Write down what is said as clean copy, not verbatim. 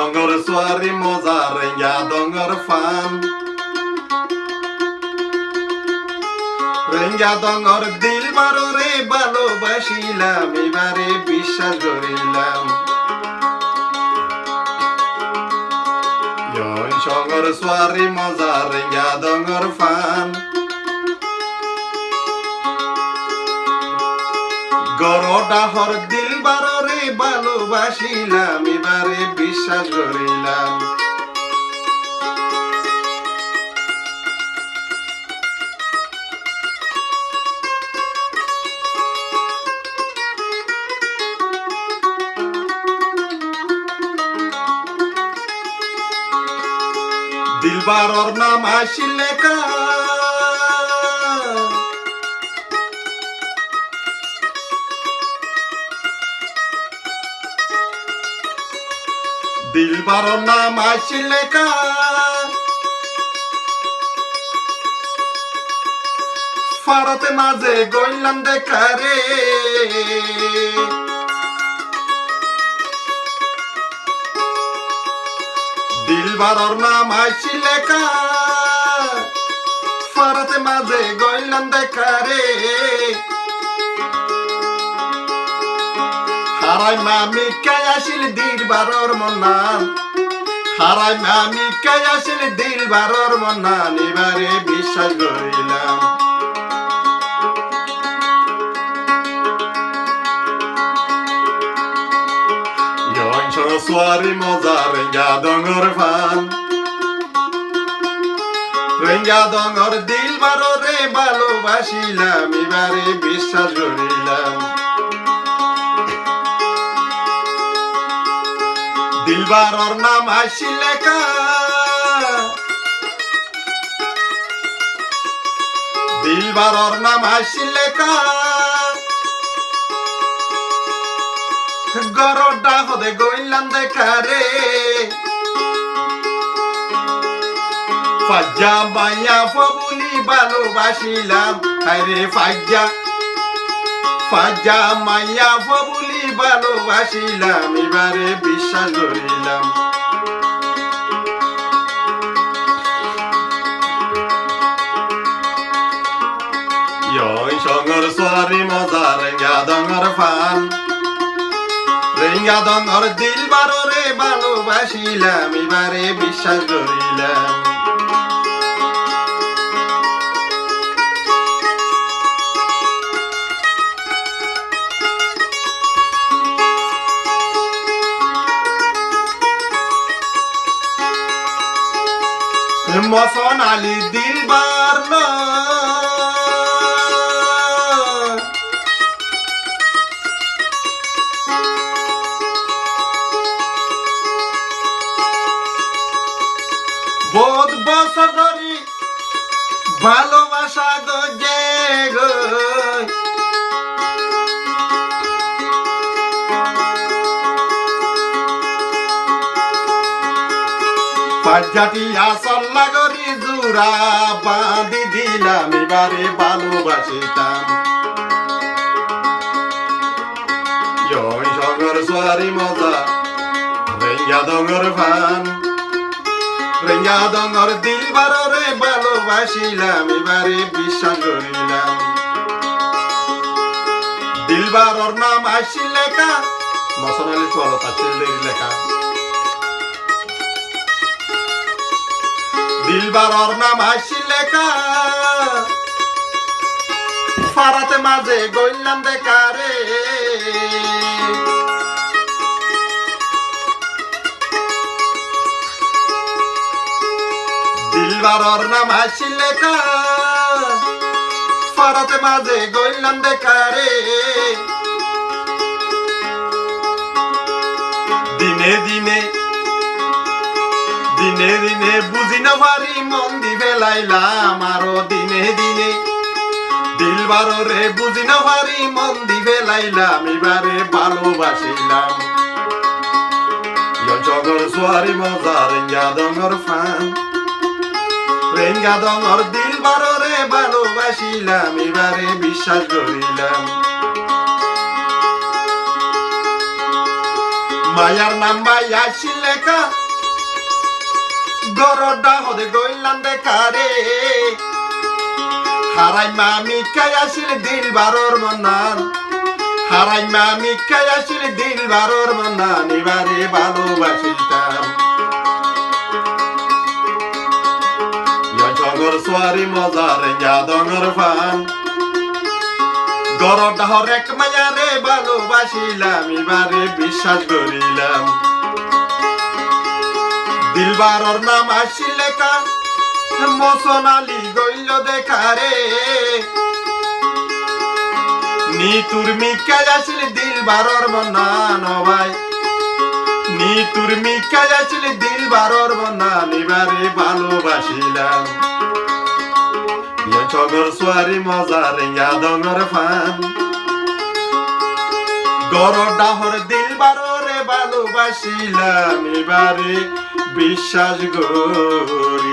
ডঙ্গর সোয়ারি মজা রেঙ্গা ডঙ্গর ফান রেঙ্গা ডঙ্গর দিল বারো রে ভালোবাসিলাম এবারে বিশ্বাস করিলাম ডঙ্গর সোয়ারি মজা রেঙ্গা ডঙ্গর ফান গরডাহর দিল বারো রে ভালোবাসিলাম এবারে বিশ্বাস করিলাম দিলবারর নাম আসিলে কা দিলবারর নাম আসিলে কা ফারতে মাঝে গইলাম দেখা রে দিলবারর নাম আসিলে কা ফারতে মাঝে গইলাম দেখা রে হারাই মামি কে আসিল দিলবারর মন্নান হারাই মামি কে আসিল দিলবারর মন্নান এবারে বিশ্বাস করিলাম সোয়ারি মজা রেঙ্গা ডঙ্গর ফান রেঙ্গা ডঙ্গর দিল বারো রে ভালোবাসিলাম এবারে বিশ্বাস করিলাম দিলবারর নাম আসিলে কা দিলবারর নাম আসিলে কা গরডা হদে গইলাম দেখা রে ফাজ্জা মাইয়া ফবুলি ভালোবাসিলাম আরে ফাজ্জা মাইয়া ফবুলি ভালোবাসিলাম এবারে বিশ্বাস করিলাম সঙ্গর সোয়ারি মজা রেঙ্গা ডঙ্গর ফান রেঙ্গা ডঙ্গর দিল বারো রে ভালোবাসিলাম এবারে বিশ্বাস করিলাম মসন আলী দিলবার বহুত বছর ধরি ভালোবাসা গজে গো পাঁচজাতি আসল লাগরি জুরা বাঁধি দিলাম এবারে ভালোবাসিতাম সঙ্গর সোয়ারি মজা রেঙ্গা ডঙ্গর ফান রেঙ্গা ডঙ্গর দিল বারো রে ভালোবাসিলাম এবারে বিশ্বাস করিলাম দিলবারর নাম আসিলে কা মসনালি চলতা ছেলের লেখা দিলবারর নাম আসিলে কা ফারাতে মাঝে গইলাম দেখা রে দিলবারর নাম আসিলে কা ফারাতে মাঝে গইলাম দেখা রে দিনে দিনে দিনে দিনে বুঝি না পারি মন দিবে লাইলাম আরো দিনে দিনে দিলবারো রে বুঝি না পারি মন দিবে লাইলাম এবারে ভালোবাসিলাম জগর সোয়ারি মজা রেঙ্গা ডঙ্গর ফান রেঙ্গা ডঙ্গর দিলবারো রে ভালোবাসিলাম এবারে বিশ্বাস করিলাম মায়ার নাম ভাই আসিল লেখা গরডা হদে গইলাম দেখারে হারাই মামি কাই আসিল দিল বারোর মনান হারাই মামি কাই আসিল দিল বারোর মনান এবারে ভালোবাসিতাম জগর সোয়ারি মজার যাদঙর ফান গরডা হরেক মায়ারে ভালোবাসিলাম এবারে বিশ্বাস করিলাম দিলবারর নাম আসিল লেখা মোসনালি গইল দেখারে নিতুর মিকাই আসিল দিলবারর মনান ভাই নিতুর মিকাই আসিল দিলবারর মনান এবারে ভালোবাসিলাম চগর সোয়ারি মজার ইয়াদঙর ফান গরডা হর দিলবাররে ভালোবাসিলাম এবারে বিশ্বাস করি